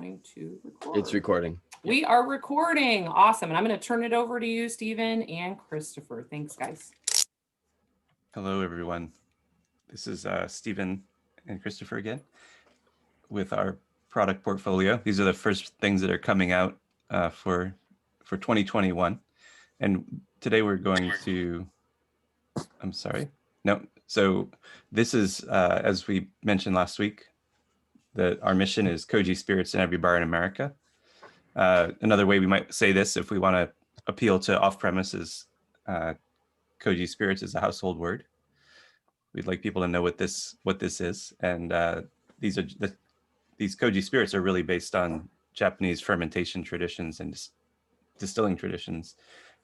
going to record. It's recording. We are recording. Awesome. And I'm going to turn it over to you, Stephen and Christopher. Thanks, guys. Hello, everyone. This is Stephen and Christopher again with our product portfolio. These are the first things that are coming out for 2021. And today we're going to, so this is, as we mentioned last week, our mission is Koji Spirits in every bar in America. Another way we might say this, if we want to appeal to off-premises, Koji Spirits is a household word. We'd like people to know what this is, and these Koji Spirits are really based on Japanese fermentation traditions and distilling traditions,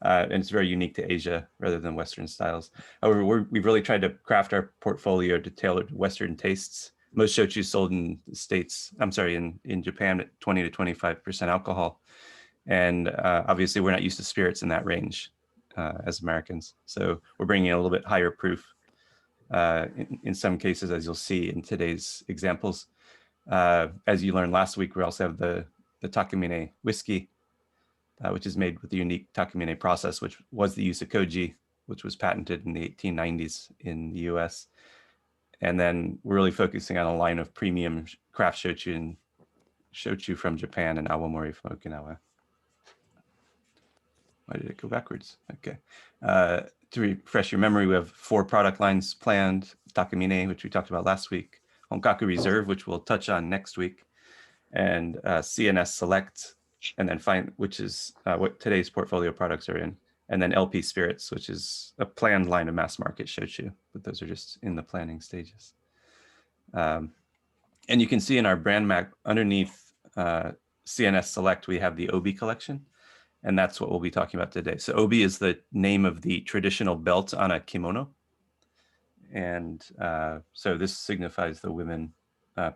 and it's very unique to Asia rather than Western styles. However, we've really tried to craft our portfolio to tailor to Western tastes. Most shochu sold in the States, in Japan at 20 to 25% alcohol, and obviously we're not used to spirits in that range as Americans, so we're bringing a little bit higher proof. In some cases, as you'll see in today's examples. As you learned last week, we also have the Takamine whiskey, which is made with the unique Takamine process, which was the use of koji, which was patented in the 1890s in the US. And then we're really focusing on a line of premium craft shochu and shochu from Japan and awamori from Okinawa. Why did it go backwards? Okay. To refresh your memory, we have 4 product lines planned: Takamine, which we talked about last week, Honkaku Reserve, which we'll touch on next week, and CNS Select, and then which is what today's portfolio products are in, and then LP Spirits, which is a planned line of mass market shochu, but those are just in the planning stages. And you can see in our brand map underneath CNS Select, we have the Obi Collection. And that's what we'll be talking about today. So Obi is the name of the traditional belt on a kimono. And so this signifies the women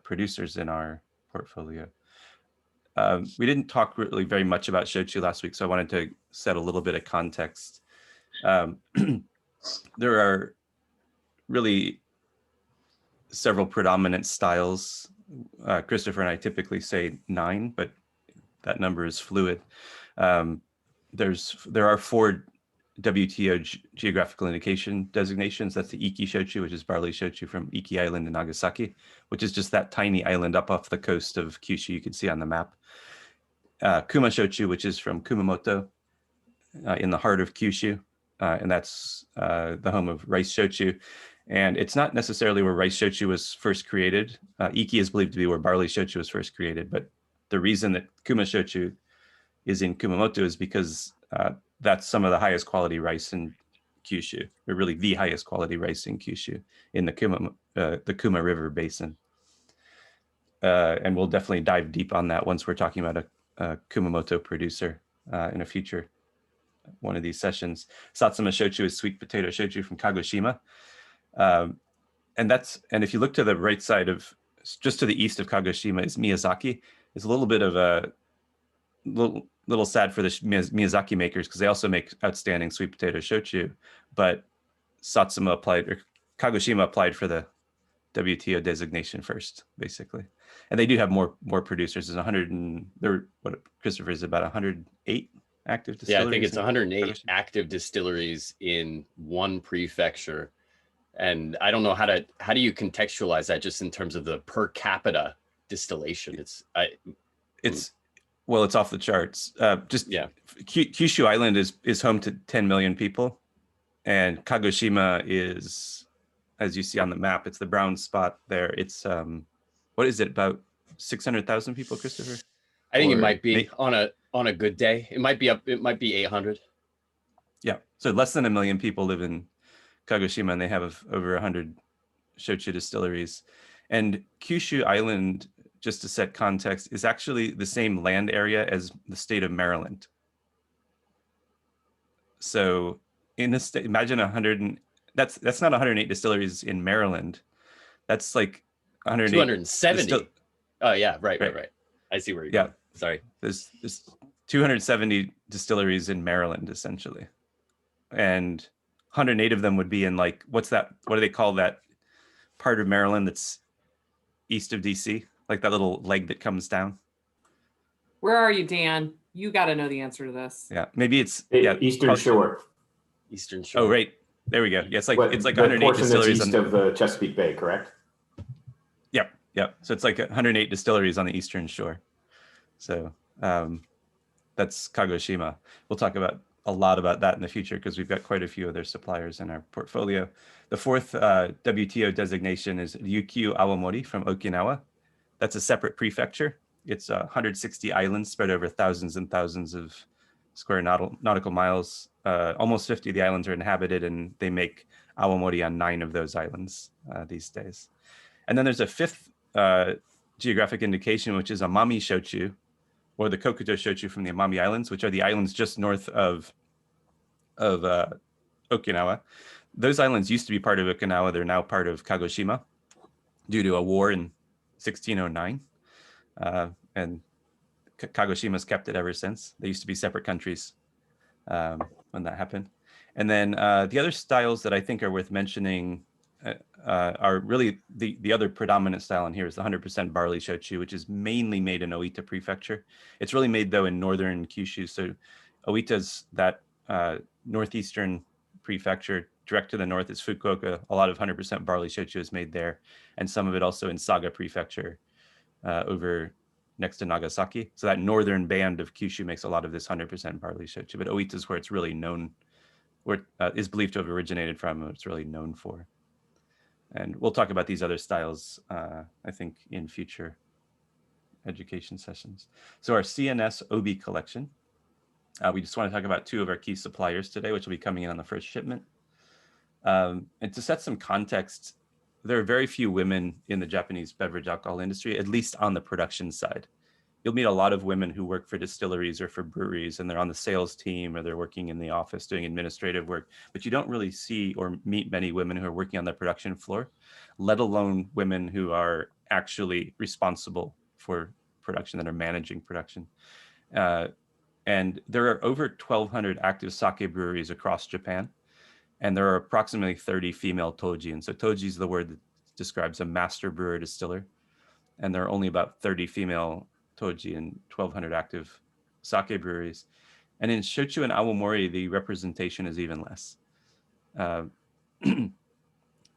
producers in our portfolio. We didn't talk really very much about shochu last week, so I wanted to set a little bit of context. There are really several predominant styles. Christopher and I typically say 9, but that number is fluid. There are 4 WTO geographical indication designations. That's the Iki Shochu, which is barley shochu from Iki Island in Nagasaki, which is just that tiny island up off the coast of Kyushu you can see on the map. Kuma Shochu, which is from Kumamoto in the heart of Kyushu, and that's the home of rice shochu. And it's not necessarily where rice shochu was first created. Iki is believed to be where barley shochu was first created, but the reason that Kuma Shochu is in Kumamoto is because that's some of the highest quality rice in Kyushu, or really the highest quality rice in Kyushu in the Kuma River Basin. And we'll definitely dive deep on that once we're talking about a Kumamoto producer in a future one of these sessions. Satsuma Shochu is sweet potato shochu from Kagoshima. And if you look to the right side of, just to the east of Kagoshima is Miyazaki. It's a little bit of a little sad for the Miyazaki makers because they also make outstanding sweet potato shochu, but Kagoshima applied for the WTO designation first, basically. And they do have more producers. There's 100 and what Christopher is about 108 active distilleries. Yeah, I think it's 108 active distilleries in one prefecture. And I don't know how do you contextualize that just in terms of the per capita distillation? Well, it's off the charts. Kyushu Island is home to 10 million people, and Kagoshima is, as you see on the map, it's the brown spot there. It's what is it, about 600,000 people, Christopher? I think it might be on a good day. It might be 800. Yeah, so less than 1 million people live in Kagoshima, and they have over 100 shochu distilleries. And Kyushu Island, just to set context, is actually the same land area as the state of Maryland. So in the state, imagine that's not 108 distilleries in Maryland. That's like 270. Oh yeah, right. I see where you're going. Sorry. There's 270 distilleries in Maryland, essentially. And 108 of them would be in what do they call that part of Maryland that's east of DC? Like that little leg that comes down. Where are you, Dan? You got to know the answer to this. Yeah, maybe it's Eastern Shore. Eastern Shore. Oh, right. There we go. Yeah, it's like What, it's like the 108 portion that's distilleries east of the Chesapeake Bay, correct? Yep. So it's like 108 distilleries on the Eastern Shore. So that's Kagoshima. We'll talk about a lot about that in the future because we've got quite a few other suppliers in our portfolio. The fourth WTO designation is Ryukyu Awamori from Okinawa. That's a separate prefecture. It's 160 islands spread over thousands and thousands of square nautical miles. Almost 50 of the islands are inhabited, and they make awamori on 9 of those islands these days. And then there's a fifth geographic indication, which is Amami Shochu, or the Kokuto Shochu from the Amami Islands, which are the islands just north of Okinawa. Those islands used to be part of Okinawa. They're now part of Kagoshima due to a war in 1609. And Kagoshima's kept it ever since. They used to be separate countries when that happened. And then the other styles that I think are worth mentioning are really the other predominant style in here is the 100% barley shochu, which is mainly made in Oita Prefecture. It's really made though in northern Kyushu. So Oita's that northeastern prefecture. Direct to the north is Fukuoka. A lot of 100% barley shochu is made there, and some of it also in Saga Prefecture over next to Nagasaki. So that northern band of Kyushu makes a lot of this 100% barley shochu, but Oita is where it's really known, where it is believed to have originated from, and it's really known for. And we'll talk about these other styles, I think, in future education sessions. So our CNS Obi collection, we just want to talk about 2 of our key suppliers today, which will be coming in on the first shipment. And to set some context, there are very few women in the Japanese beverage alcohol industry, at least on the production side. You'll meet a lot of women who work for distilleries or for breweries, and they're on the sales team or they're working in the office doing administrative work, but you don't really see or meet many women who are working on the production floor, let alone women who are actually responsible for production, that are managing production. And there are over 1,200 active sake breweries across Japan. And there are approximately 30 female toji. And so toji is the word that describes a master brewer distiller. And there are only about 30 female toji and 1,200 active sake breweries. And in shochu and awamori, the representation is even less.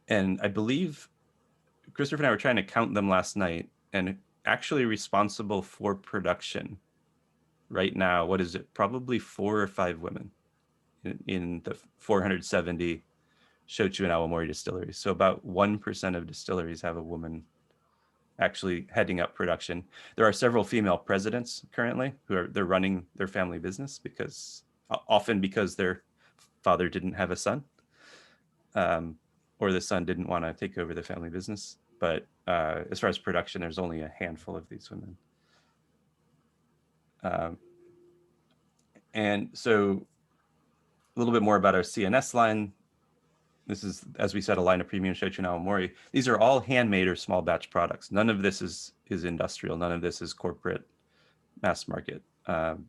And I believe Christopher and I were trying to count them last night, and actually responsible for production right now, what is it? Probably 4 or 5 women in the 470 shochu and awamori distilleries. So about 1% of distilleries have a woman actually heading up production. There are several female presidents currently they're running their family business often because their father didn't have a son, or the son didn't want to take over the family business. But as far as production, there's only a handful of these women. And so a little bit more about our CNS line. This is, as we said, a line of premium shochu and awamori. These are all handmade or small batch products. None of this is industrial. None of this is corporate mass market. And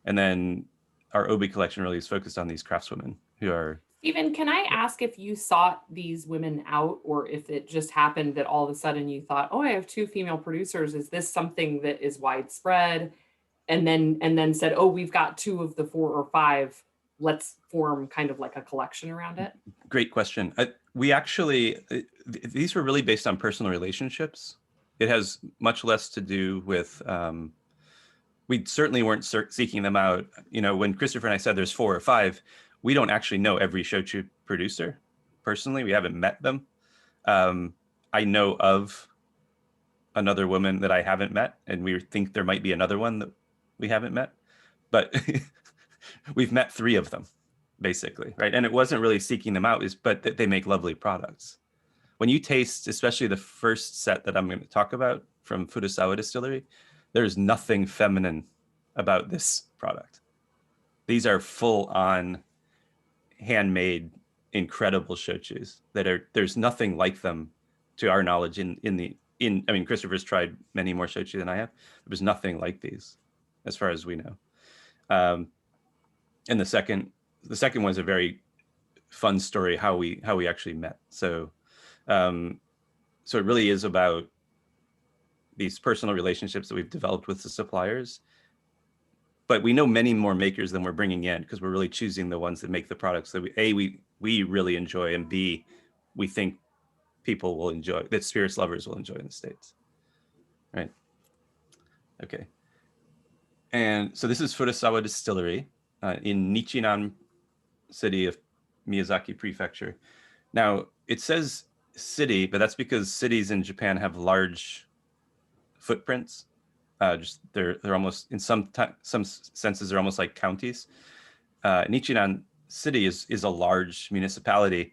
then our Obi collection really is focused on these craftswomen who are... Stephen, can I ask if you sought these women out, or if it just happened that all of a sudden you thought, oh, I have 2 female producers. Is this something that is widespread? And then said, oh, we've got 2 of the 4 or 5. Let's form kind of like a collection around it. Great question. We actually, these were really based on personal relationships. It has much less to do with, we certainly weren't seeking them out. You know, when Christopher and I said there's 4 or 5, we don't actually know every shochu producer personally. We haven't met them. I know of another woman that I haven't met, and we think there might be another one that we haven't met, but we've met 3 of them, basically, right? And it wasn't really seeking them out, but they make lovely products. When you taste, especially the first set that I'm going to talk about from Furusawa Distillery, there's nothing feminine about this product. These are full-on, handmade, incredible shochus there's nothing like them, to our knowledge, I mean, Christopher's tried many more shochu than I have. There's nothing like these, as far as we know. And the second one's a very fun story, how we actually met. So it really is about these personal relationships that we've developed with the suppliers. But we know many more makers than we're bringing in, because we're really choosing the ones that make the products that we really enjoy, and B, we think people will enjoy, that spirits lovers will enjoy in the States. Right. Okay. And so this is Furusawa Distillery in Nichinan city of Miyazaki Prefecture. Now it says city, but that's because cities in Japan have large footprints. Just they're almost, in some senses, they're almost like counties. Nichinan city is a large municipality,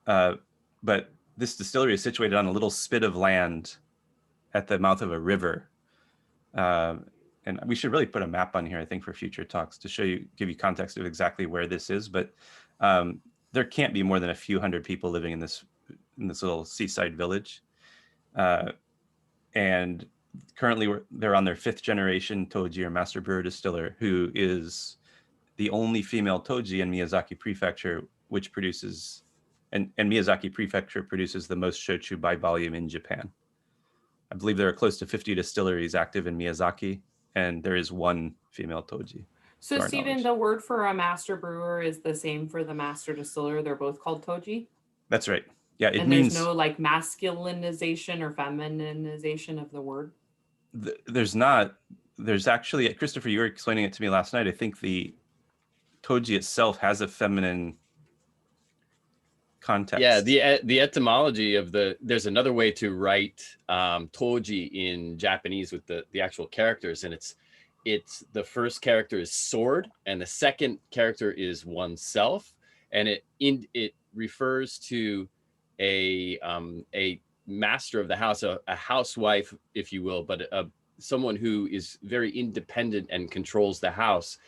but this distillery is situated on a little spit of land at the mouth of a river. And we should really put a map on here, I think, for future talks to show you, give you context of exactly where this is. But there can't be more than a few hundred people living in this little seaside village. And currently they're on their 5th generation Toji, or master brewer distiller, who is the only female Toji in Miyazaki Prefecture, which produces, and Miyazaki Prefecture produces the most Shochu by volume in Japan. I believe there are close to 50 distilleries active in Miyazaki, and there is one female Toji. So Stephen, the word for a master brewer is the same for the master distiller. They're both called Toji? That's right. Yeah, it and means... there's no like masculinization or feminization of the word? There's not. There's actually, Christopher, you were explaining it to me last night. I think the Toji itself has a feminine context. Yeah, the etymology of there's another way to write Toji in Japanese with the actual characters, and it's the first character is sword, and the second character is oneself, and it refers to a master of the house, a housewife, if you will, but someone who is very independent and controls the house.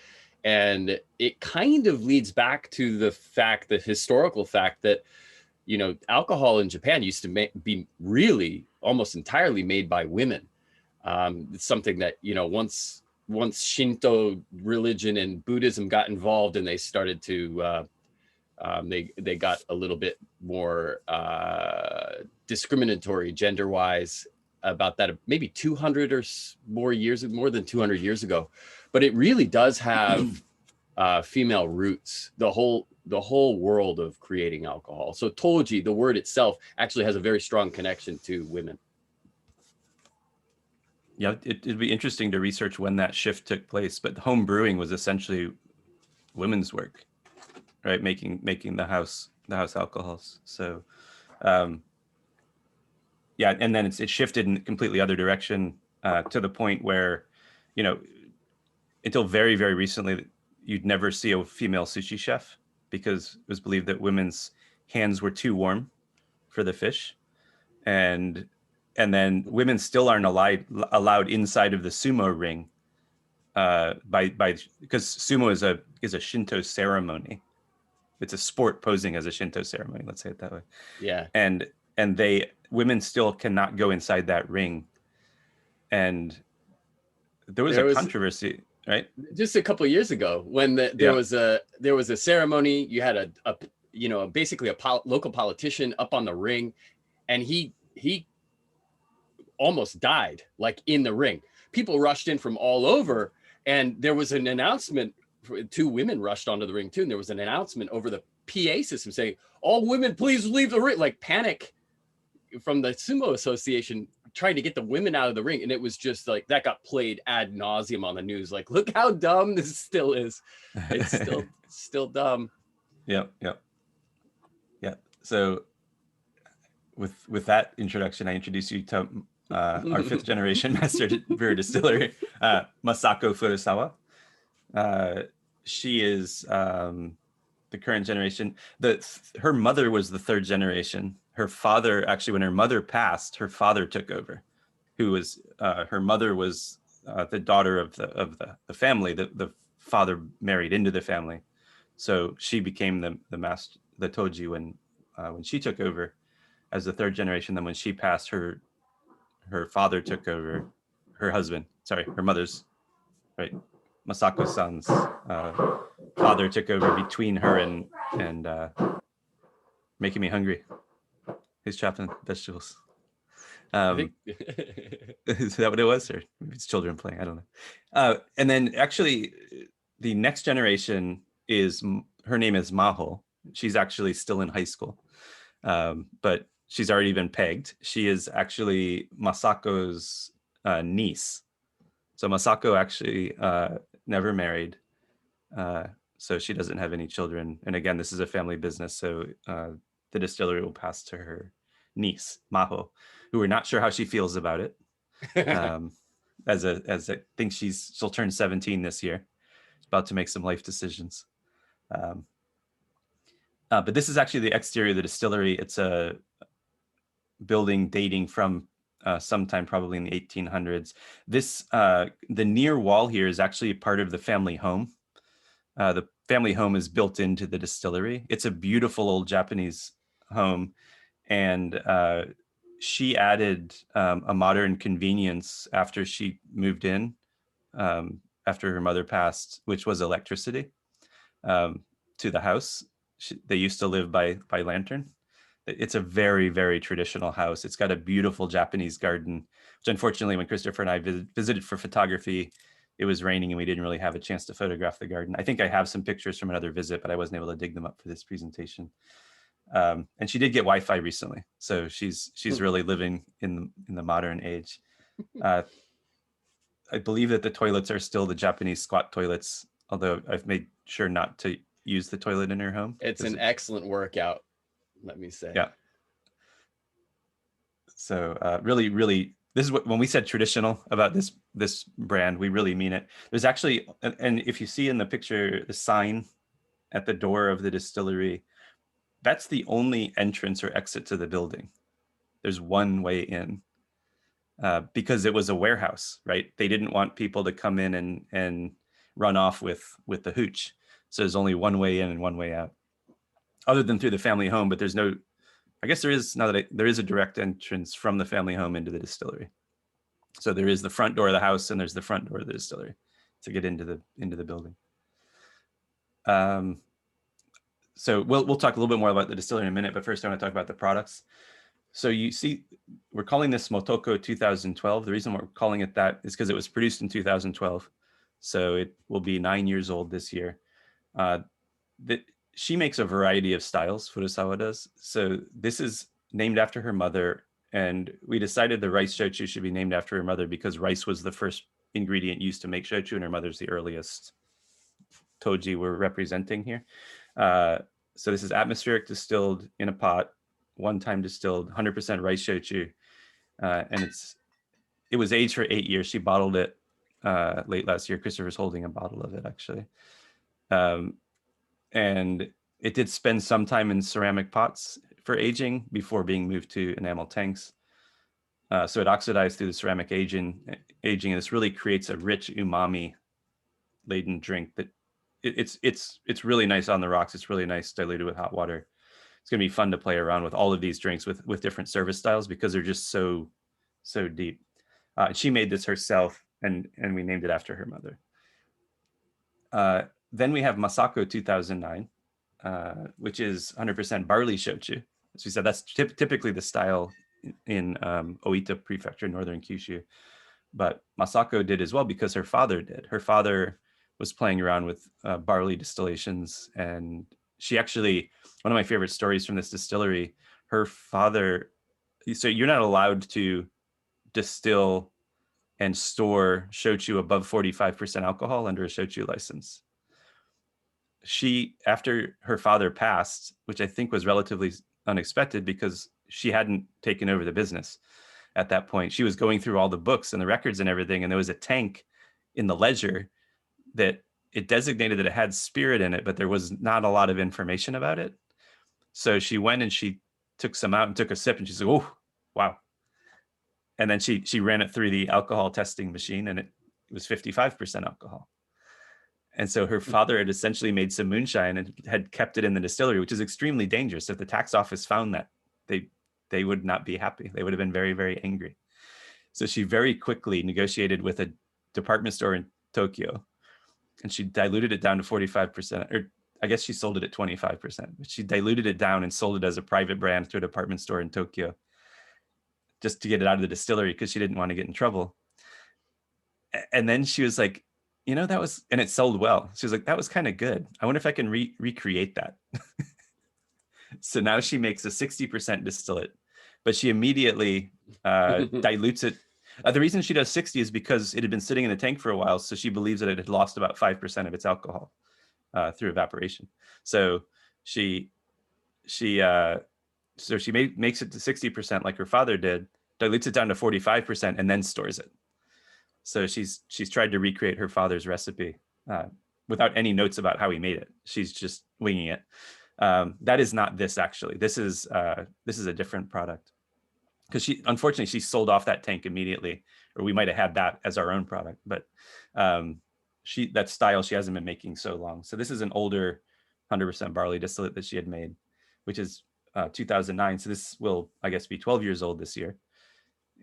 And it kind of leads back to the historical fact that, you know, alcohol in Japan used to be really almost entirely made by women. It's something that, you know, once Shinto religion and Buddhism got involved, and they started to they got a little bit more discriminatory gender-wise about that, maybe 200 or more than 200 years ago. But it really does have female roots, the whole world of creating alcohol. So Toji, the word itself, actually has a very strong connection to women. Yeah, it'd be interesting to research when that shift took place, but home brewing was essentially women's work, right? Making the house alcohols. So yeah, and then it shifted in a completely other direction to the point where, you know, until very, very recently, you'd never see a female sushi chef, because it was believed that women's hands were too warm for the fish. And then women still aren't allowed inside of the sumo ring because sumo is a Shinto ceremony. It's a sport posing as a Shinto ceremony, let's say it that way. Yeah. And women still cannot go inside that ring. And there was a controversy, right? Just a couple of years ago, when there was a ceremony. You had basically a local politician up on the ring, and he almost died, like in the ring. People rushed in from all over, and there was an announcement. 2 women rushed onto the ring too, and there was an announcement over the PA system saying, "All women, please leave the ring!" Like panic from the Sumo Association trying to get the women out of the ring. And it was just like that got played ad nauseum on the news. Like, look how dumb this still is. It's still dumb. Yeah. Yeah. So with that introduction, I introduce you to our 5th generation master brewer distiller, Masako Furusawa. She is the current generation. Her mother was the 3rd generation. Her father, actually, when her mother passed, her father took over. Who was her mother was the daughter of the family. The father married into the family, so she became the Toji when she took over as the 3rd generation. Then when she passed, her father took over. Her mother's, right, Masako-san's father took over between her and making me hungry. He's chopping vegetables. I Um, think is that what it was, or maybe it's children playing? I don't know. And then actually, the next generation is her name is Maho. She's actually still in high school, but she's already been pegged. She is actually Masako's niece. So Masako actually never married, so she doesn't have any children. And again, this is a family business, so the distillery will pass to her niece Maho, who we're not sure how she feels about it. As I think she'll turn 17 this year, about to make some life decisions. But this is actually the exterior of the distillery. It's a building dating from sometime probably in the 1800s. This the near wall here is actually part of the family home. The family home is built into the distillery. It's a beautiful old Japanese home, and she added a modern convenience after she moved in, after her mother passed, which was electricity to the house. They used to live by lantern. It's a very, very traditional house. It's got a beautiful Japanese garden, which unfortunately, when Christopher and I visited for photography, it was raining and we didn't really have a chance to photograph the garden. I think I have some pictures from another visit, but I wasn't able to dig them up for this presentation. And she did get Wi-Fi recently, so she's really living in the modern age. I believe that the toilets are still the Japanese squat toilets, although I've made sure not to use the toilet in her home. It's an excellent workout, let me say. Yeah. So really, really, this is what, when we said traditional about this brand, we really mean it. There's actually, and if you see in the picture, the sign at the door of the distillery, that's the only entrance or exit to the building. There's one way in, because it was a warehouse, right? They didn't want people to come in and run off with the hooch. So there's only one way in and one way out, other than through the family home. But there's no, I guess there is, now that there is a direct entrance from the family home into the distillery. So there is the front door of the house and there's the front door of the distillery to get into the building. So we'll talk a little bit more about the distillery in a minute, but first I want to talk about the products. So you see, we're calling this Motoko 2012. The reason we're calling it that is because it was produced in 2012. So it will be 9 years old this year. She makes a variety of styles, Furusawa does. So this is named after her mother. And we decided the rice shochu should be named after her mother because rice was the first ingredient used to make shochu, and her mother's the earliest Toji we're representing here. So this is atmospheric distilled in a pot, one-time distilled, 100% rice shochu. And it was aged for 8 years. She bottled it late last year. Christopher's holding a bottle of it, actually. And it did spend some time in ceramic pots for aging before being moved to enamel tanks. So it oxidized through the ceramic aging, and this really creates a rich umami-laden drink that it's really nice on the rocks. It's really nice diluted with hot water. It's going to be fun to play around with all of these drinks with different service styles because they're just so deep. She made this herself, and we named it after her mother. Then we have Masako 2009, which is 100% barley shochu. As we said, that's typically the style in Oita Prefecture, northern Kyushu. But Masako did as well because her father did. Her father was playing around with barley distillations, and she actually, one of my favorite stories from this distillery, her father, so you're not allowed to distill and store shochu above 45% alcohol under a shochu license. She, after her father passed, which I think was relatively unexpected because she hadn't taken over the business at that point, she was going through all the books and the records and everything, and there was a tank in the ledger that it designated that it had spirit in it, but there was not a lot of information about it. So she went and she took some out and took a sip, and she's like, oh, wow. And then she ran it through the alcohol testing machine, and it was 55% alcohol. And so her father had essentially made some moonshine and had kept it in the distillery, which is extremely dangerous. If the tax office found that, they would not be happy. They would have been very, very angry. So she very quickly negotiated with a department store in Tokyo, and she diluted it down to 45%, or I guess she sold it at 25%, but she diluted it down and sold it as a private brand to a department store in Tokyo. just to get it out of the distillery because she didn't want to get in trouble. And then she was like, that was, and it sold well. She was like, that was kind of good. I wonder if I can recreate that. So now she makes a 60% distillate, but she immediately dilutes it. The reason she does 60 is because it had been sitting in the tank for a while. So she believes that it had lost about 5% of its alcohol through evaporation. So she makes it to 60% like her father did, dilutes it down to 45%, and then stores it. So she's tried to recreate her father's recipe without any notes about how he made it. She's just winging it. That is not this, actually. This is a different product, because unfortunately she sold off that tank immediately, or we might have had that as our own product. But that style she hasn't been making so long. So this is an older 100% barley distillate that she had made, which is 2009. So this will, I guess, be 12 years old this year,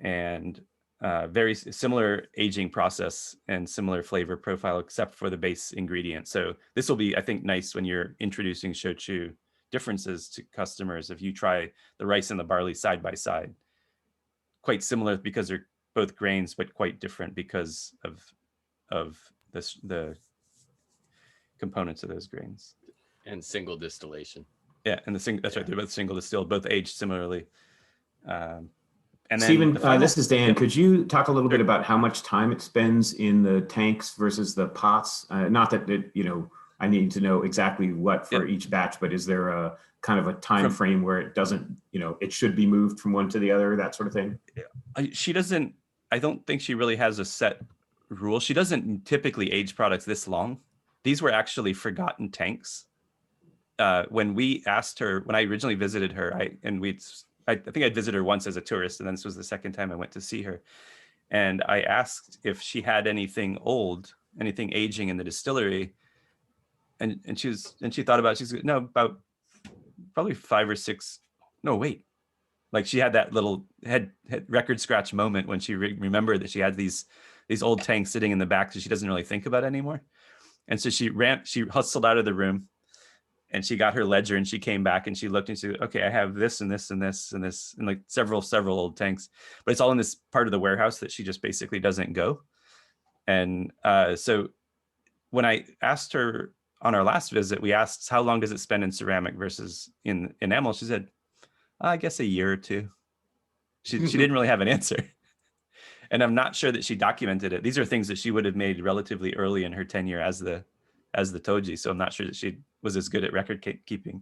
and very similar aging process and similar flavor profile, except for the base ingredient. So this will be, I think, nice when you're introducing shochu differences to customers. If you try the rice and the barley side by side, quite similar because they're both grains, but quite different because of the components of those grains. And single distillation. Yeah, and that's right. They're both single distilled, both aged similarly. And then Stephen, final, this is Dan. Could you talk a little bit about how much time it spends in the tanks versus the pots? Not that I need to know exactly what for each batch, but is there a kind of a time frame where it doesn't, it should be moved from one to the other, that sort of thing? She doesn't. I don't think she really has a set rule. She doesn't typically age products this long. These were actually forgotten tanks. When we asked her, when I originally visited her, I think I'd visited her once as a tourist, and then this was the second time I went to see her. And I asked if she had anything old, anything aging in the distillery. And she thought about it. She's no, about probably 5 or 6. No, wait. Like she had that little head record scratch moment when she remembered that she had these old tanks sitting in the back that she doesn't really think about anymore. And so she hustled out of the room, and she got her ledger, and she came back and she looked and she said, okay, I have this and this and this and this, and like several old tanks, but it's all in this part of the warehouse that she just basically doesn't go. And so when I asked her on our last visit, we asked, how long does it spend in ceramic versus in enamel? She said, I guess a year or two. She didn't really have an answer. And I'm not sure that she documented it. These are things that she would have made relatively early in her tenure as the Toji. So I'm not sure that she was as good at record keeping.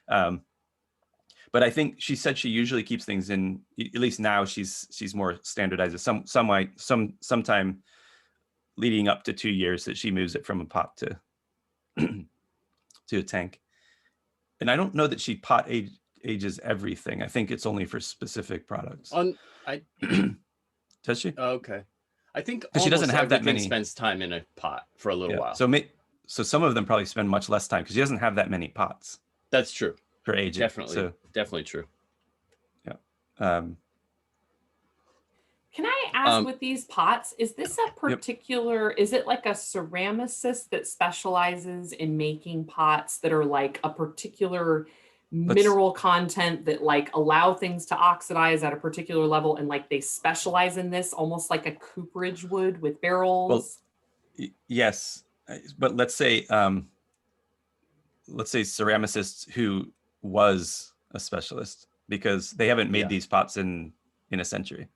But I think she said she usually keeps things in, at least now she's more standardized. Sometime leading up to 2 years that she moves it from a pot to a tank. And I don't know that she pot ages everything. I think it's only for specific products. Does she? Okay. I think she doesn't have that many. Spends time in a pot for a little while. So some of them probably spend much less time because she doesn't have that many pots. That's true. For aging. Definitely true. Yeah. Can I ask with these pots, is this a particular, is it like a ceramicist that specializes in making pots that are like a particular mineral content that like allow things to oxidize at a particular level, and like they specialize in this almost like a cooperage would with barrels? Well, yes, but let's say ceramicist who was a specialist, because they haven't made these pots in a century.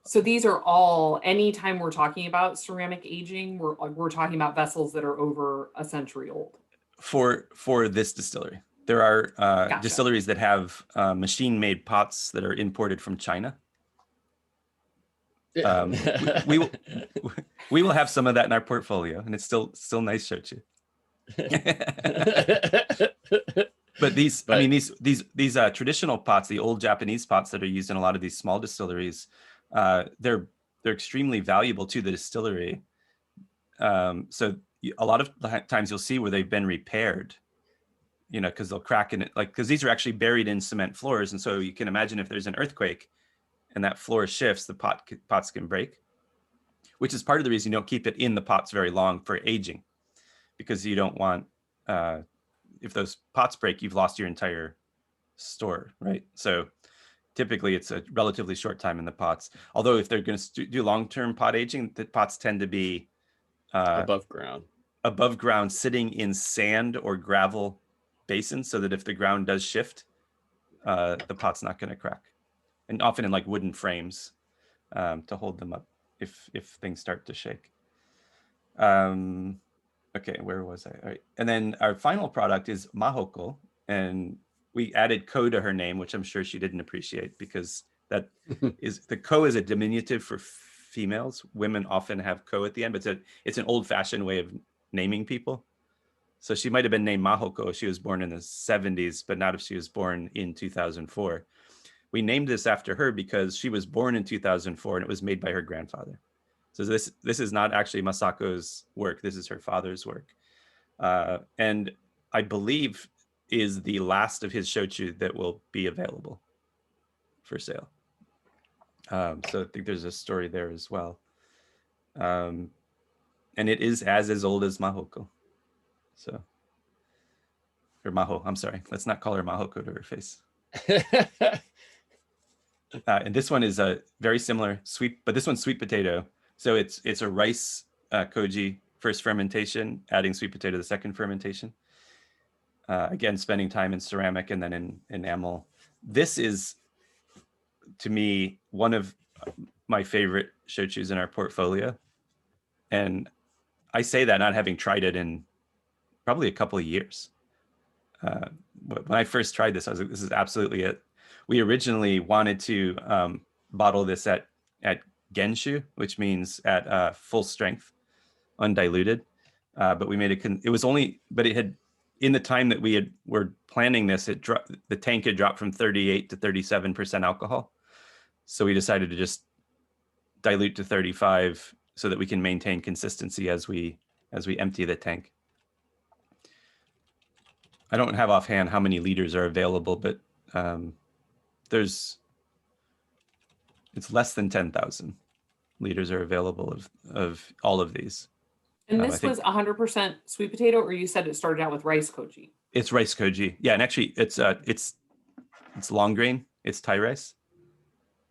So these are all, anytime we're talking about ceramic aging, we're talking about vessels that are over a century old. For this distillery. There are distilleries that have machine-made pots that are imported from China. We will have some of that in our portfolio, and it's still nice shochu. But these traditional pots, the old Japanese pots that are used in a lot of these small distilleries, they're extremely valuable to the distillery. So a lot of times you'll see where they've been repaired, because they'll crack in it, because these are actually buried in cement floors. And so you can imagine if there's an earthquake and that floor shifts, the pots can break, which is part of the reason you don't keep it in the pots very long for aging, because you don't want, if those pots break, you've lost your entire store, right? So typically it's a relatively short time in the pots. Although if they're going to do long-term pot aging, the pots tend to be Above ground. above ground, sitting in sand or gravel basins, so that if the ground does shift, the pot's not going to crack. And often in like wooden frames to hold them up if things start to shake. Okay, where was I? All right. And then our final product is Mahoko, and we added ko to her name, which I'm sure she didn't appreciate, because that is, the ko is a diminutive for females. Women often have ko at the end, but it's an old-fashioned way of naming people. So she might have been named Mahoko if she was born in the 70s, but not if she was born in 2004. We named this after her because she was born in 2004 and it was made by her grandfather. So this is not actually Masako's work. This is her father's work. And I believe is the last of his shochu that will be available for sale. So I think there's a story there as well. And it is as old as Mahoko. So, or Maho, I'm sorry. Let's not call her Mahoko to her face. And this one is a very similar sweet, but this one's sweet potato. So it's a rice koji first fermentation, adding sweet potato the second fermentation. Again, spending time in ceramic and then in enamel. This is, to me, one of my favorite shochus in our portfolio. And I say that not having tried it in probably a couple of years. When I first tried this, I was like, this is absolutely it. We originally wanted to bottle this at Genshu, which means at full strength, undiluted. But we made it was only, but it had, in the time that we were planning this, the tank had dropped from 38 to 37% alcohol. So we decided to just dilute to 35 so that we can maintain consistency as we empty the tank. I don't have offhand how many liters are available, but it's less than 10,000 liters are available of all of these. And this was 100% sweet potato, or you said it started out with rice koji? It's rice koji. Yeah, and actually it's long grain. It's Thai rice,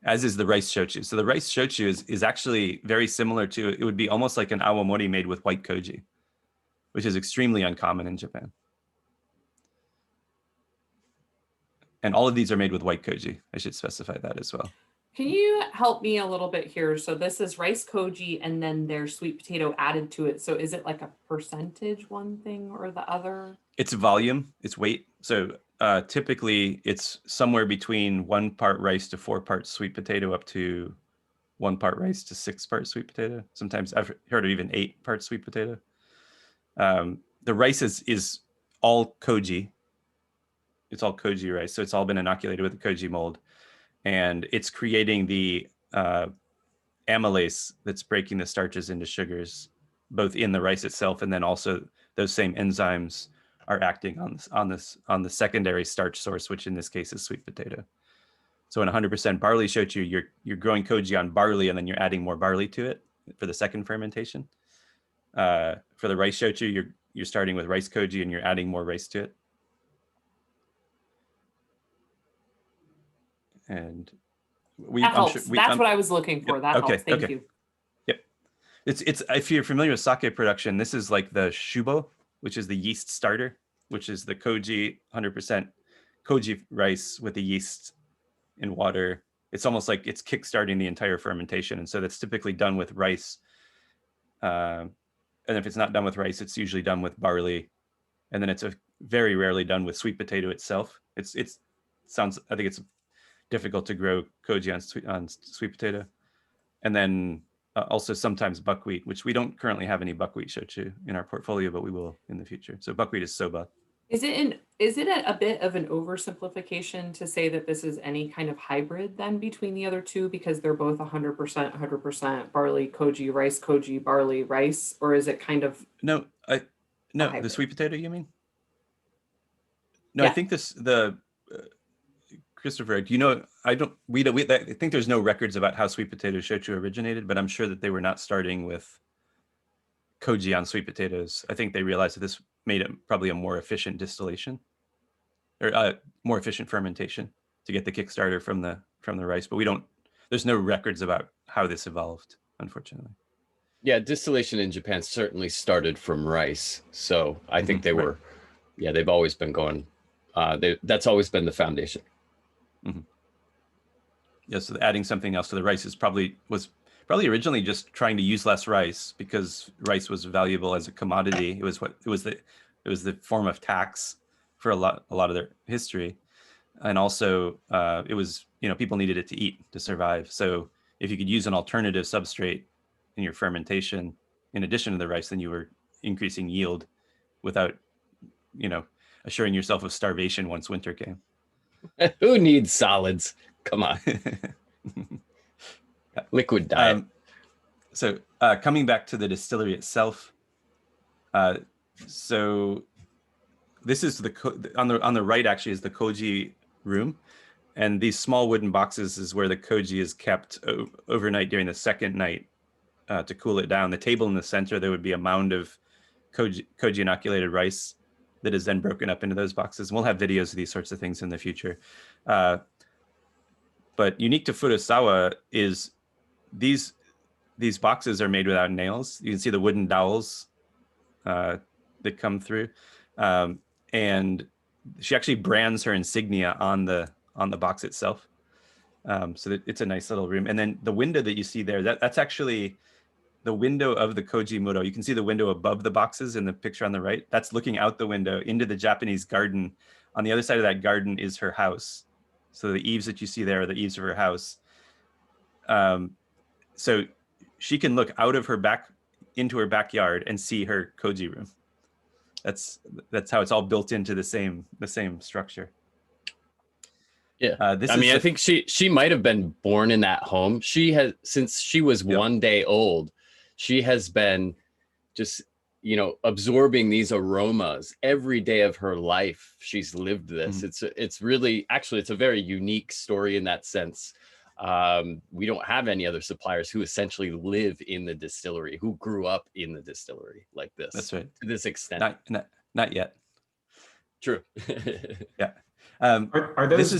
as is the rice shochu. So the rice shochu is actually very similar to, it would be almost like an awamori made with white koji, which is extremely uncommon in Japan. And all of these are made with white koji. I should specify that as well. Can you help me a little bit here? So this is rice koji and then there's sweet potato added to it. So is it like a percentage one thing or the other? It's volume, it's weight. So typically it's somewhere between 1 part rice to 4 parts sweet potato, up to 1 part rice to 6 parts sweet potato. Sometimes I've heard of even 8 parts sweet potato. The rice is all koji. It's all koji rice. So it's all been inoculated with the koji mold. And it's creating the amylase that's breaking the starches into sugars, both in the rice itself, and then also those same enzymes are acting on the secondary starch source, which in this case is sweet potato. So in 100% barley shochu, you're growing koji on barley, and then you're adding more barley to it for the second fermentation. For the rice shochu, you're starting with rice koji and you're adding more rice to it. And that helps. That's what I was looking for. That helps. Thank you. Yep. It's if you're familiar with sake production, this is like the shubo, which is the yeast starter, which is the koji 100% koji rice with the yeast in water. It's almost like it's kickstarting the entire fermentation, and so that's typically done with rice. And if it's not done with rice, it's usually done with barley, and then it's very rarely done with sweet potato itself. I think it's difficult to grow koji on sweet potato. And then also sometimes buckwheat, which we don't currently have any buckwheat shochu in our portfolio, but we will in the future. So buckwheat is soba. Is it a bit of an oversimplification to say that this is any kind of hybrid then between the other two, because they're both 100% barley koji, rice koji, barley, rice? Or is it kind of no, the sweet potato, you mean? No, yeah. I think Christopher, I think there's no records about how sweet potato shochu originated, but I'm sure that they were not starting with koji on sweet potatoes. I think they realized that this made it probably a more efficient distillation, or more efficient fermentation to get the Kickstarter from the rice, but there's no records about how this evolved, unfortunately. Yeah, distillation in Japan certainly started from rice. So I think they were, they've always been going, that's always been the foundation. Yeah, so adding something else to the rice was probably originally just trying to use less rice because rice was valuable as a commodity. It was the form of tax for a lot of their history. And also it was, people needed it to eat, to survive. So if you could use an alternative substrate in your fermentation, in addition to the rice, then you were increasing yield without, assuring yourself of starvation once winter came. Who needs solids? Come on. Liquid diet. So coming back to the distillery itself, so this is on the right actually is the Koji Room, and these small wooden boxes is where the koji is kept overnight during the second night to cool it down. The table in the center, there would be a mound of koji inoculated rice that is then broken up into those boxes. And we'll have videos of these sorts of things in the future. But unique to Furusawa is these boxes are made without nails. You can see the wooden dowels that come through. And she actually brands her insignia on the box itself. So that it's a nice little room. And then the window that you see there, that's actually the window of the Koji Muto. You can see the window above the boxes in the picture on the right. That's looking out the window into the Japanese garden. On the other side of that garden is her house. So the eaves that you see there are the eaves of her house. So she can look out of into her backyard and see her Koji room. That's how it's all built into the same structure. Yeah. I think she might have been born in that home. She has, since she was 1 day old, she has been just, absorbing these aromas every day of her life. She's lived this. It's really, actually, it's a very unique story in that sense. We don't have any other suppliers who essentially live in the distillery, who grew up in the distillery like this. That's right. To this extent. Not yet. True. Yeah. Are those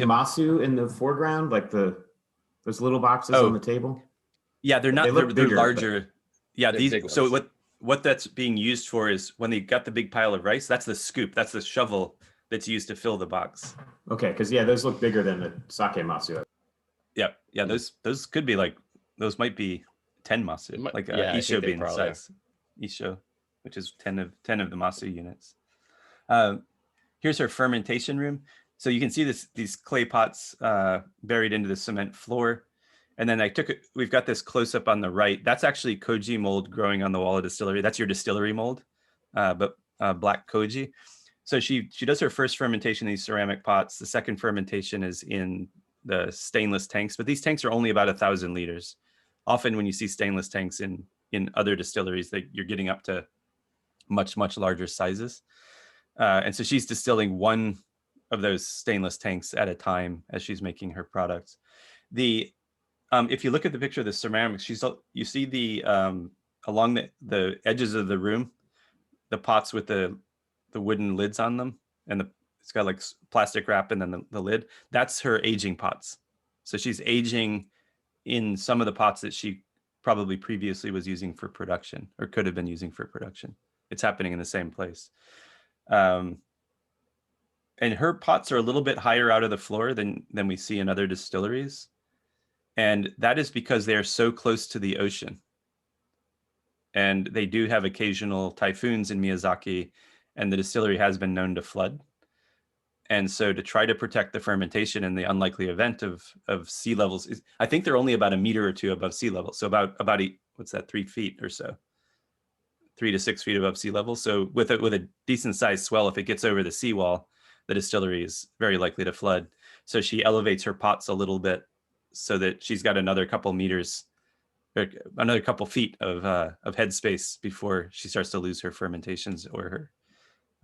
masu in the foreground, like those little boxes on the table? Yeah, they're not. They're larger. But yeah, these. So what that's being used for is when they got the big pile of rice. That's the scoop. That's the shovel that's used to fill the box. Okay, because those look bigger than the sake masu. Yeah. Those could be those might be 10 masu, like isho being the size. Isho, which is 10 of the masu units. Here's her fermentation room. So you can see these clay pots buried into the cement floor. And then we've got this close up on the right. That's actually koji mold growing on the wall of the distillery. That's your distillery mold, but black koji. So she does her first fermentation in these ceramic pots. The second fermentation is in the stainless tanks, but these tanks are only about 1,000 liters. Often when you see stainless tanks in other distilleries, you're getting up to much, much larger sizes. And so she's distilling one of those stainless tanks at a time as she's making her products. If you look at the picture of the ceramics, you see the along the edges of the room, the pots with the wooden lids on them, and it's got like plastic wrap and then the lid. That's her aging pots. So she's aging in some of the pots that she probably previously was using for production or could have been using for production. It's happening in the same place. And her pots are a little bit higher out of the floor than we see in other distilleries. And that is because they are so close to the ocean. And they do have occasional typhoons in Miyazaki, and the distillery has been known to flood. And so to try to protect the fermentation in the unlikely event of sea levels, I think they're only about a meter or two above sea level. So about 3 feet or so, 3 to 6 feet above sea level. So with a decent sized swell, if it gets over the seawall, the distillery is very likely to flood. So she elevates her pots a little bit so that she's got another couple meters, or another couple feet of headspace before she starts to lose her fermentations or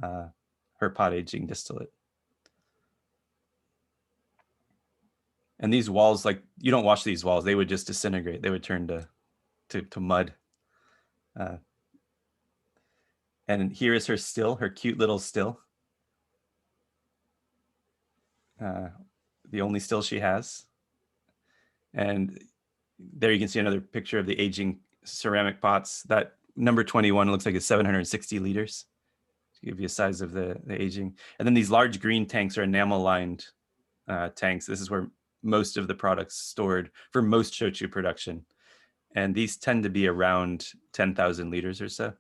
her pot aging distillate. And these walls, like, you don't wash these walls; they would just disintegrate. They would turn to mud. And here is her still, her cute little still. the only still she has. And there you can see another picture of the aging ceramic pots. That number 21 looks like it's 760 liters to give you a size of the aging. And then these large green tanks are enamel lined tanks. This is where most of the products stored for most shochu production. And these tend to be around 10,000 liters or so.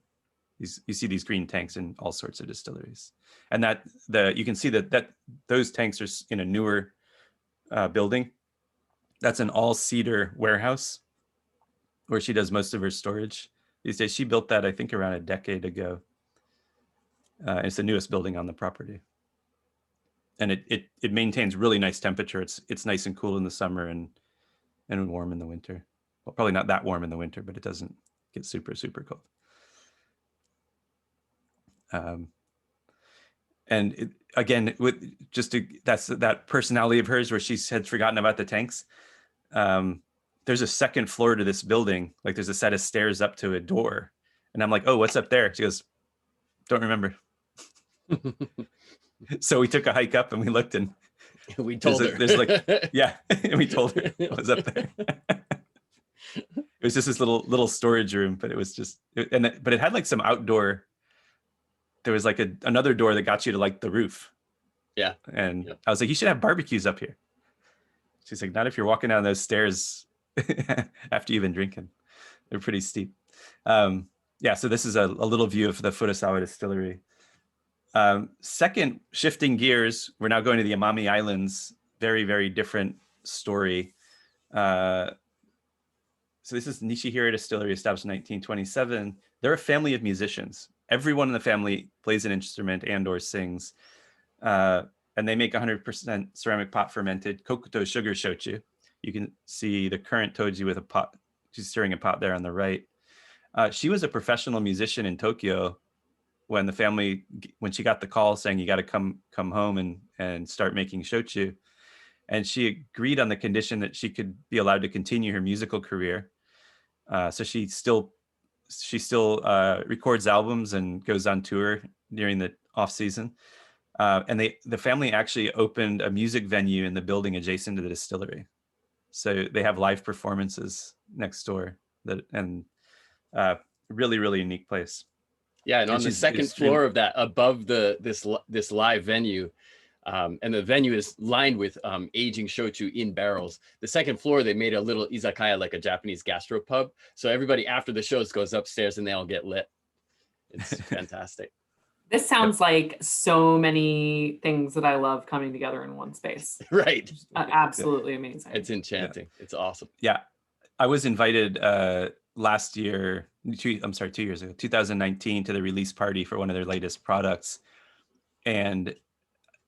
You see these green tanks in all sorts of distilleries. And you can see that those tanks are in a newer building. That's an all cedar warehouse where she does most of her storage these days. She built that, I think, around a decade ago. It's the newest building on the property. And it maintains really nice temperature. It's nice and cool in the summer and warm in the winter. Well, probably not that warm in the winter, but it doesn't get super, super cold. And again, that's that personality of hers where she had forgotten about the tanks. There's a second floor to this building. Like there's a set of stairs up to a door. And I'm like, oh, what's up there? She goes, don't remember. So we took a hike up and we looked and we told her. There's like, yeah, and we told her what was up there. It was just this little storage room, but it was just, but it had like some outdoor. There was like another door that got you to like the roof. Yeah. And yep. I was like, you should have barbecues up here. She's like, not if you're walking down those stairs after you've been drinking. They're pretty steep. Yeah, so this is a little view of the Furusawa Distillery. Second, shifting gears, we're now going to the Amami Islands. Very, very different story. So this is Nishiro Distillery, established in 1927. They're a family of musicians. Everyone in the family plays an instrument and or sings. And they make 100% ceramic pot fermented Coco Sugar shochu. You can see the current Toji with a pot. She's stirring a pot there on the right. She was a professional musician in Tokyo when she got the call saying you got to come home and start making shochu. And she agreed on the condition that she could be allowed to continue her musical career. So she still records albums and goes on tour during the off season. And the family actually opened a music venue in the building adjacent to the distillery. So they have live performances next door really, really unique place. Yeah, and on the second floor of that, above this live venue, and the venue is lined with aging shochu in barrels. The second floor, they made a little izakaya, like a Japanese gastropub. So everybody after the shows goes upstairs and they all get lit. It's fantastic. This sounds like so many things that I love coming together in one space. Right. Absolutely amazing. It's enchanting. Yeah. It's awesome. Yeah. I was invited last year, 2 years ago, 2019, to the release party for one of their latest products. And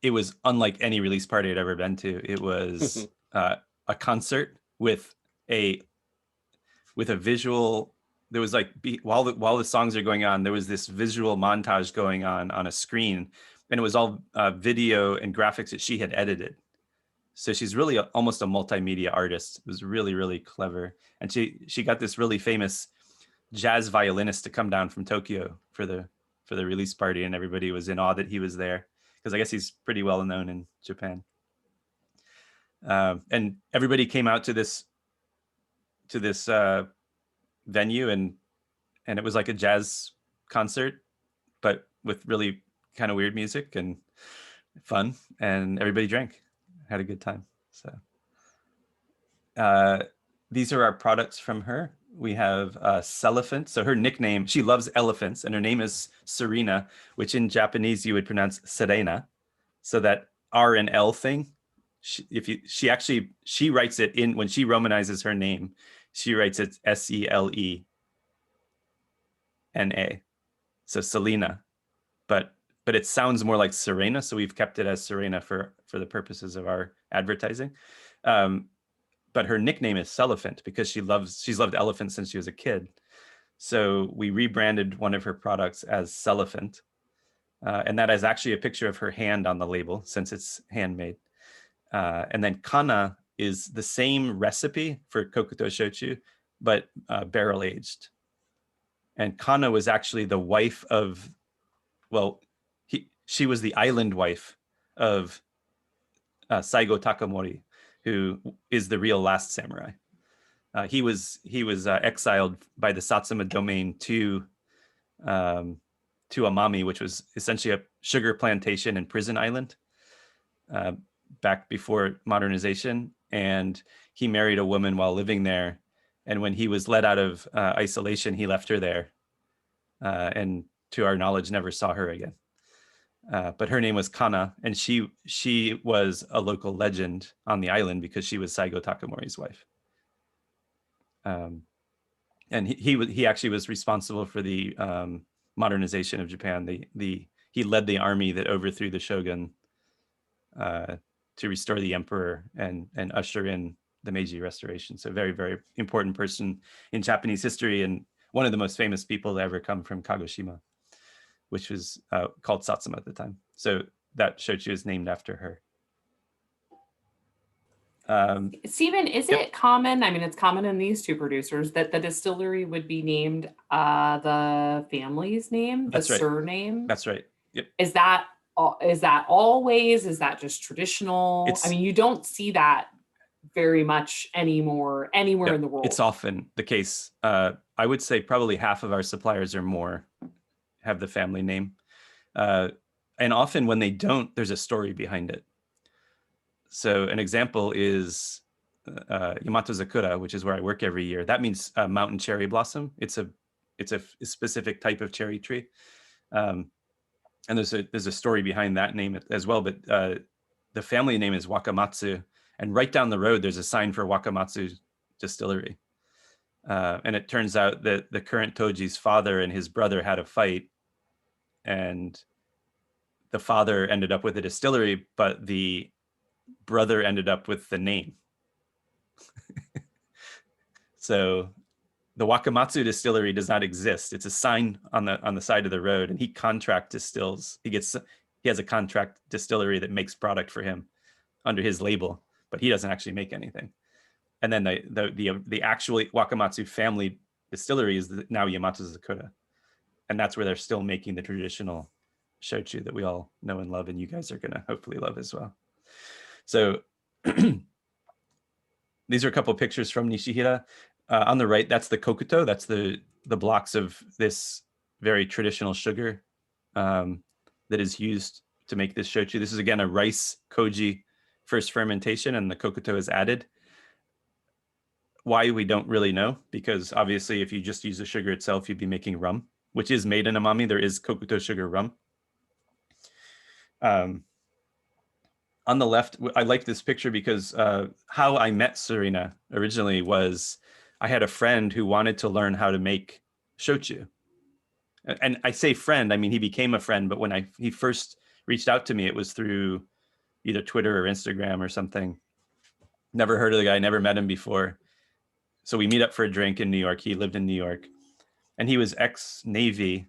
it was unlike any release party I'd ever been to. It was a concert with a visual. There was like while the songs are going on, there was this visual montage going on a screen, and it was all video and graphics that she had edited. So she's really almost a multimedia artist. It was really, really clever, and she got this really famous jazz violinist to come down from Tokyo for the release party, and everybody was in awe that he was there because I guess he's pretty well known in Japan. And everybody came out to this venue, and it was like a jazz concert, but with really kind of weird music and fun, and everybody drank, had a good time. So these are our products from her. We have Celephant. So her nickname, she loves elephants, and her name is Serena, which in Japanese you would pronounce Serena. So that R and L thing, she writes it in, when she romanizes her name, she writes it Selena. So Selena, but it sounds more like Serena. So we've kept it as Serena for the purposes of our advertising. But her nickname is Celephant because she's loved elephants since she was a kid. So we rebranded one of her products as Celephant. And that is actually a picture of her hand on the label since it's handmade. And then Kana is the same recipe for Kokuto Shochu, but barrel aged. And Kana was actually the wife of, she was the island wife of Saigo Takamori, who is the real last samurai. He was exiled by the Satsuma domain to Amami, which was essentially a sugar plantation and prison island back before modernization. And he married a woman while living there. And when he was let out of isolation, he left her there. And to our knowledge, never saw her again. But her name was Kana, and she was a local legend on the island because she was Saigo Takamori's wife. And he actually was responsible for the modernization of Japan. He led the army that overthrew the shogun to restore the emperor and usher in the Meiji Restoration. So very, very important person in Japanese history, and one of the most famous people to ever come from Kagoshima, which was called Satsuma at the time. So that shochu is named after her. Stephen, is it common? I mean, it's common in these two producers that the distillery would be named the family's name, the surname. That's right. Yep. Is that always? Is that just traditional? I mean, you don't see that very much anymore anywhere in the world. It's often the case. I would say probably half of our suppliers or more have the family name. And often when they don't, there's a story behind it. So an example is Yamato Zakura, which is where I work every year. That means mountain cherry blossom. It's a specific type of cherry tree. And there's a story behind that name as well. But the family name is Wakamatsu. And right down the road, there's a sign for Wakamatsu Distillery. And it turns out that the current Toji's father and his brother had a fight. And the father ended up with a distillery, but the brother ended up with the name. So the Wakamatsu Distillery does not exist. It's a sign on the side of the road, and he contract distills. He has a contract distillery that makes product for him under his label, but he doesn't actually make anything. And then the actual Wakamatsu family distillery is now Yamato Zakura, and that's where they're still making the traditional shochu that we all know and love, and you guys are gonna hopefully love as well. So these are a couple of pictures from Nishihira. On the right, that's the kokuto. That's the blocks of this very traditional sugar that is used to make this shochu. This is again a rice koji first fermentation, and the kokuto is added. Why, we don't really know, because obviously if you just use the sugar itself, you'd be making rum, which is made in Amami. There is kokuto sugar rum. On the left, I like this picture because how I met Serena originally was I had a friend who wanted to learn how to make shochu. And I say friend, I mean, he became a friend, but when he first reached out to me, it was through either Twitter or Instagram or something. Never heard of the guy, never met him before. So we meet up for a drink in New York. He lived in New York, and he was ex-Navy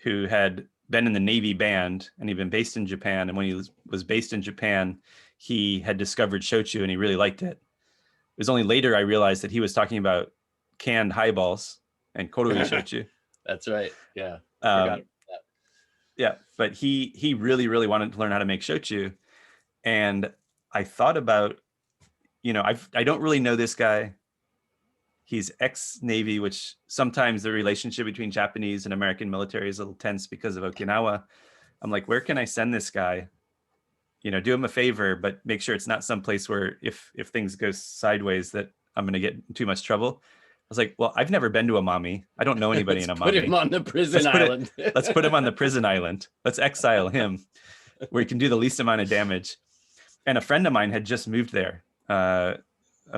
who had been in the Navy band, and he'd been based in Japan. And when he was based in Japan, he had discovered shochu and he really liked it. It was only later I realized that he was talking about canned highballs and koroi shochu. That's right. Yeah. Yeah, but he really, really wanted to learn how to make shochu. And I thought about, I don't really know this guy. He's ex-Navy, which sometimes the relationship between Japanese and American military is a little tense because of Okinawa. I'm like, where can I send this guy? Do him a favor, but make sure it's not someplace where if things go sideways that I'm going to get in too much trouble. I was like, well, I've never been to Amami. I don't know anybody in Amami. Put him on the prison island. Let's put him on the prison island. Let's exile him where he can do the least amount of damage. And a friend of mine had just moved there. A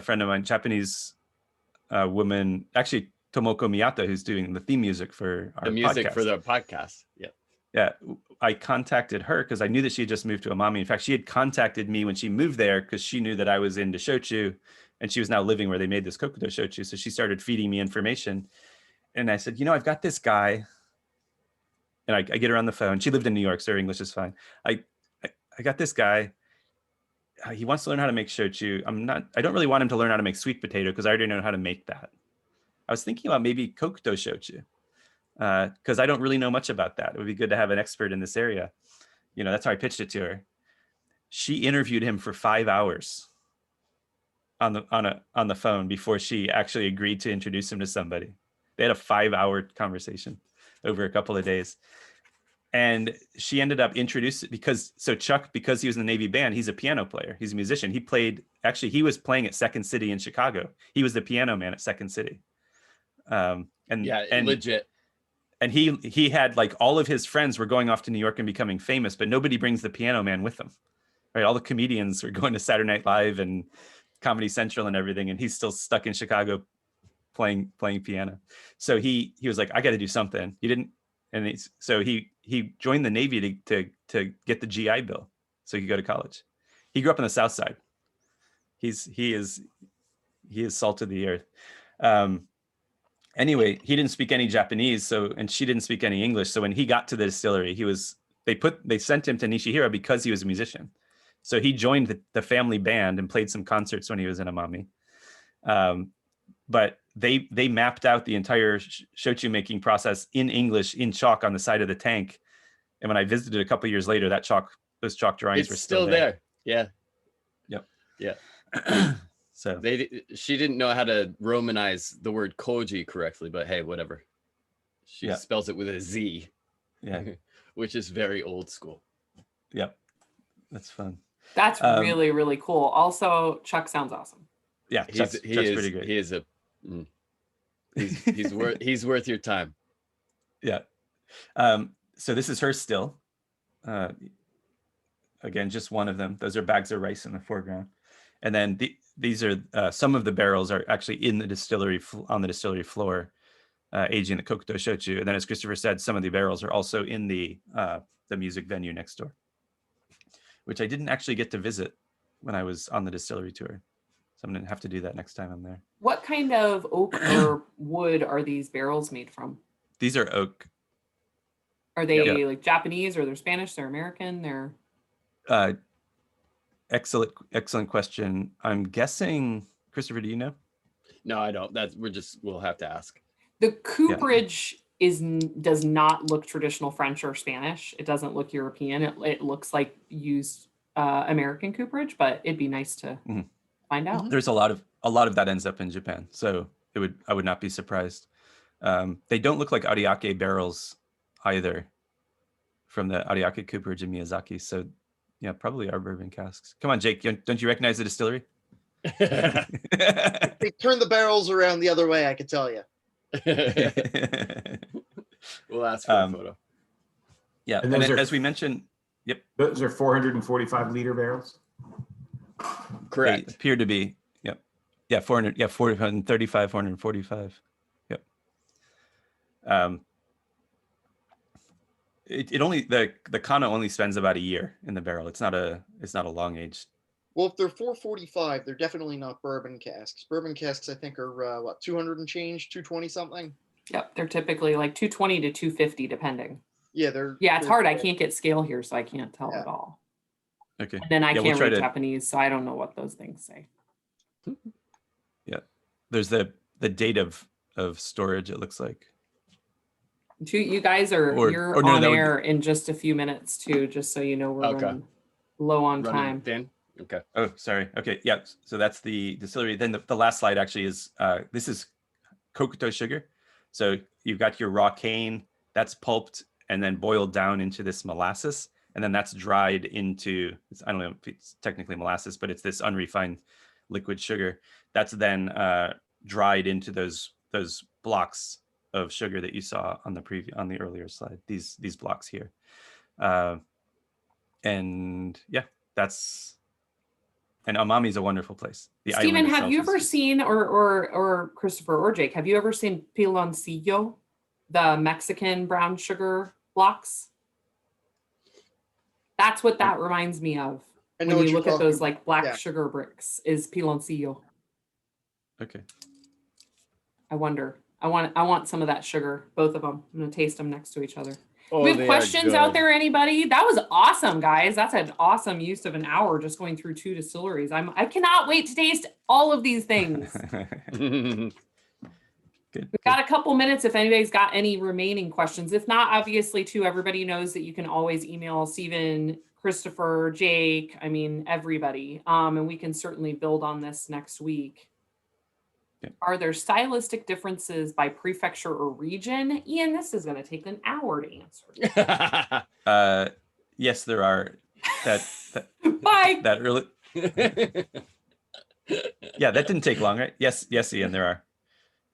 friend of mine, Japanese woman, actually Tomoko Miyata, who's doing the theme music for our podcast. For the podcast. Yeah. Yeah. I contacted her because I knew that she had just moved to Amami. In fact, she had contacted me when she moved there because she knew that I was into shochu, and she was now living where they made this kokuto shochu. So she started feeding me information. And I said, I've got this guy. And I get her on the phone. She lived in New York, so her English is fine. I got this guy. He wants to learn how to make shochu. I don't really want him to learn how to make sweet potato because I already know how to make that. I was thinking about maybe kokuto shochu because I don't really know much about that. It would be good to have an expert in this area. That's how I pitched it to her. she interviewed him for 5 hours on the phone before she actually agreed to introduce him to somebody. They had a 5-hour conversation over a couple of days. And she ended up introducing, Chuck, because he was in the Navy band, he's a piano player. He's a musician. He was playing at Second City in Chicago. He was the piano man at Second City. And legit. And he had, like, all of his friends were going off to New York and becoming famous, but nobody brings the piano man with them. Right? All the comedians were going to Saturday Night Live and Comedy Central and everything, and he's still stuck in Chicago playing piano. So he was like, I got to do something. He didn't, and so he joined the Navy to get the GI Bill so he could go to college. He grew up on the South Side. He is salt of the earth. Anyway, he didn't speak any Japanese, and she didn't speak any English. So when he got to the distillery, they sent him to Nishihiro because he was a musician. So he joined the family band and played some concerts when he was in Amami. But they mapped out the entire shochu making process in English in chalk on the side of the tank. And when I visited a couple of years later, those chalk drawings were still there. Yeah. Yep. Yeah. So she didn't know how to Romanize the word koji correctly, but hey, whatever. She spells it with a Z. Yeah. Which is very old school. Yep. That's fun. That's really, really cool. Also, Chuck sounds awesome. Yeah, Chuck's pretty great. He is he's worth your time. Yeah. So this is her still. Again, just one of them. Those are bags of rice in the foreground. And then these are some of the barrels are actually in the distillery on the distillery floor, aging the Kokuto Shochu. And then, as Christopher said, some of the barrels are also in the music venue next door, which I didn't actually get to visit when I was on the distillery tour. So I'm going to have to do that next time I'm there. What kind of oak or wood are these barrels made from? These are oak. Are they like Japanese, or they're Spanish, they're American, they're... Excellent question. I'm guessing, Christopher, do you know? No, I don't. We'll have to ask. The cooperage does not look traditional French or Spanish. It doesn't look European. It looks like used American cooperage, but it'd be nice to find out. There's a lot of that ends up in Japan, so I would not be surprised. They don't look like Ariake barrels either, from the Ariake cooperage in Miyazaki. So yeah, probably our bourbon casks. Come on, Jake, don't you recognize the distillery? They turn the barrels around the other way, I can tell you. We'll ask for a photo. Yeah, and as we mentioned, those are 445 liter barrels. Correct. They appear to be. Yep. Yeah, 435, 445. Yep. It only the Kano only spends about a year in the barrel. It's not a long aged. Well, if they're 445, they're definitely not bourbon casks. Bourbon casks, I think, are 200 and change, 220 something. Yep, they're typically like 220 to 250, depending. Yeah, it's hard. I can't get scale here, so I can't tell at all. Okay. And then I can't read Japanese, so I don't know what those things say. Yeah, there's the date of storage. It looks like. You guys you're on air in just a few minutes too, just so you know we're running low on time. Dan? Okay. Oh, sorry. Okay. Yeah. So that's the distillery. Then the last slide actually is this is Kokuto sugar. So you've got your raw cane that's pulped and then boiled down into this molasses, and then that's dried into, I don't know if it's technically molasses, but it's this unrefined liquid sugar that's then dried into those blocks of sugar that you saw on the earlier slide. These blocks here, and yeah, and Amami is a wonderful place. Stephen, have you ever seen, or Christopher or Jake, have you ever seen piloncillo, the Mexican brown sugar blocks? That's what that reminds me of. When you look at those like black sugar bricks, is piloncillo. Okay. I wonder. I want some of that sugar, both of them. I'm gonna taste them next to each other. Oh, we have questions out there, anybody? That was awesome, guys. That's an awesome use of an hour just going through 2 distilleries. I cannot wait to taste all of these things. Good. We've got a couple minutes if anybody's got any remaining questions. If not, obviously, too, everybody knows that you can always email Stephen, Christopher, Jake, I mean, everybody. And we can certainly build on this next week. Yeah. Are there stylistic differences by prefecture or region? Ian, this is going to take an hour to answer. Yes, there are. Bye. That really. Yeah, that didn't take long, right? Yes, Ian, there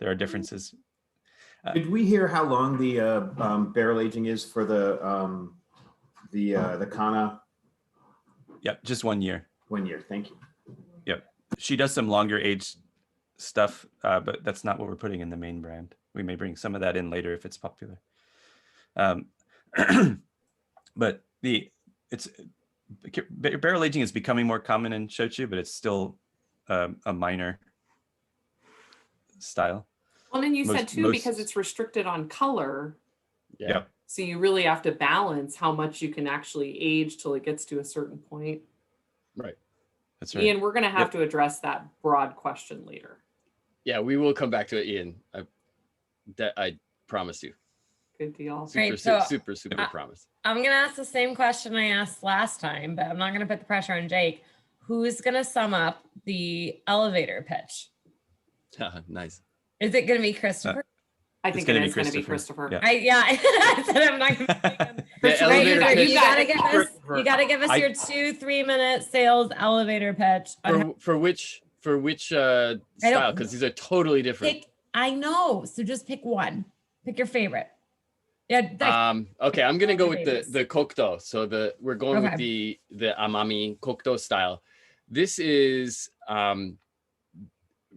are differences. Did we hear how long the barrel aging is for the Kana? Yep, just 1 year. 1 year. Thank you. Yep. She does some longer age stuff, but that's not what we're putting in the main brand. We may bring some of that in later if it's popular. But barrel aging is becoming more common in shochu, but it's still a minor style. Well, then you said too, because it's restricted on color. Yeah. So you really have to balance how much you can actually age till it gets to a certain point. Right. That's right. Ian, we're going to have to address that broad question later. Yeah, we will come back to it, Ian. I promise you. Good deal. Super promise. I'm going to ask the same question I asked last time, but I'm not going to put the pressure on Jake. Who's going to sum up the elevator pitch? Nice. Is it going to be Christopher? I think it is going to be Christopher. Yeah. I said I'm not going to. The elevator pitch. You got to give us your 2-3 minute sales elevator pitch. For which style? Because these are totally different. I know. So just pick one. Pick your favorite. Yeah. Okay, I'm gonna go with the Kokuto. So we're going with the Amami Kokuto style. This is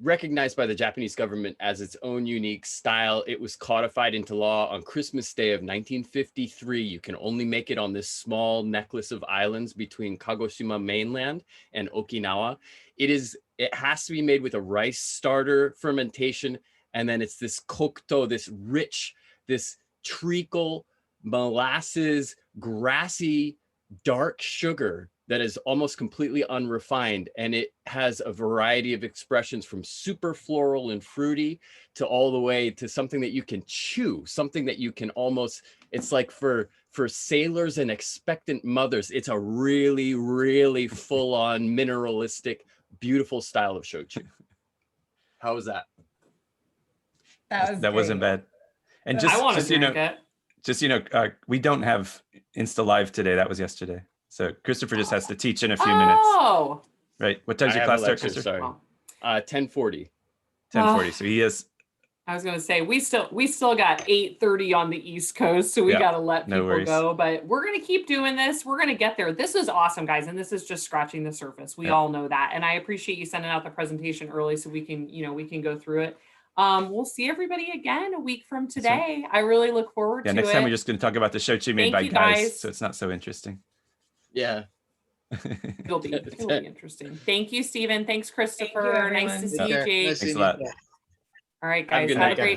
recognized by the Japanese government as its own unique style. It was codified into law on Christmas Day of 1953. You can only make it on this small necklace of islands between Kagoshima mainland and Okinawa. It has to be made with a rice starter fermentation, and then it's this kokuto, this rich, this treacle, molasses, grassy, dark sugar that is almost completely unrefined, and it has a variety of expressions from super floral and fruity to all the way to something that you can chew, something that you can almost, it's like for sailors and expectant mothers. It's a really, really full-on mineralistic, beautiful style of shochu. How was that? That wasn't bad. And I want to drink it. We don't have Insta Live today. That was yesterday. So Christopher just has to teach in a few minutes. Oh, right. What time's your class start, Christopher? Sorry. 10:40. 10:40. So he is. I was going to say we still got 8:30 on the East Coast, so we got to let people go. But we're going to keep doing this. We're going to get there. This is awesome, guys, and this is just scratching the surface. We all know that, and I appreciate you sending out the presentation early so we can go through it. We'll see everybody again a week from today. I really look forward to it. Next time we're just going to talk about the shochu made by guys, so it's not so interesting. Yeah. It'll be interesting. Thank you, Stephen. Thanks, Christopher. Nice to see you, Jake. Thanks a lot. All right, guys. Have a great night.